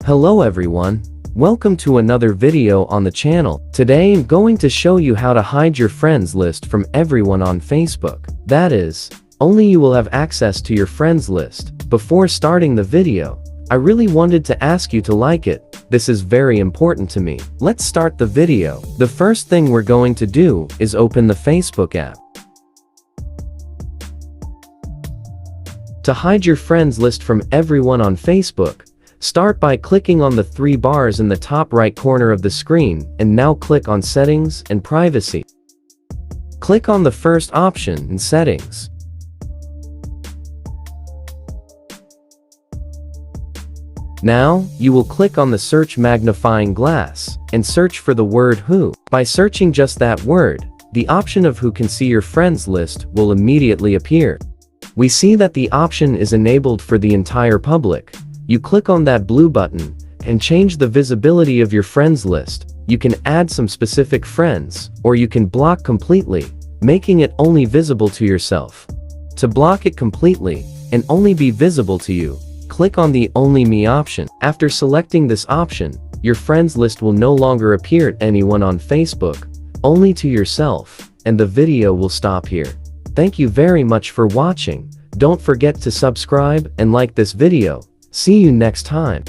Hello everyone. Welcome to another video on the channel. Today I'm going to show you how to hide your friends list from everyone on Facebook. That is, only you will have access to your friends list. Before starting the video, I really wanted to ask you to like it. This is very important to me. Let's start the video. The first thing we're going to do is open the Facebook app. To hide your friends list from everyone on Facebook, start by clicking on the three bars in the top right corner of the screen and now click on Settings and Privacy. Click on the first option in Settings. Now, you will click on the search magnifying glass and search for the word who. By searching just that word, the option of who can see your friends list will immediately appear. We see that the option is enabled for the entire public. You click on that blue button and change the visibility of your friends list. You can add some specific friends, or you can block completely, making it only visible to yourself. To block it completely and only be visible to you, click on the Only Me option. After selecting this option, your friends list will no longer appear to anyone on Facebook, only to yourself, and the video will stop here. Thank you very much for watching. Don't forget to subscribe and like this video. See you next time.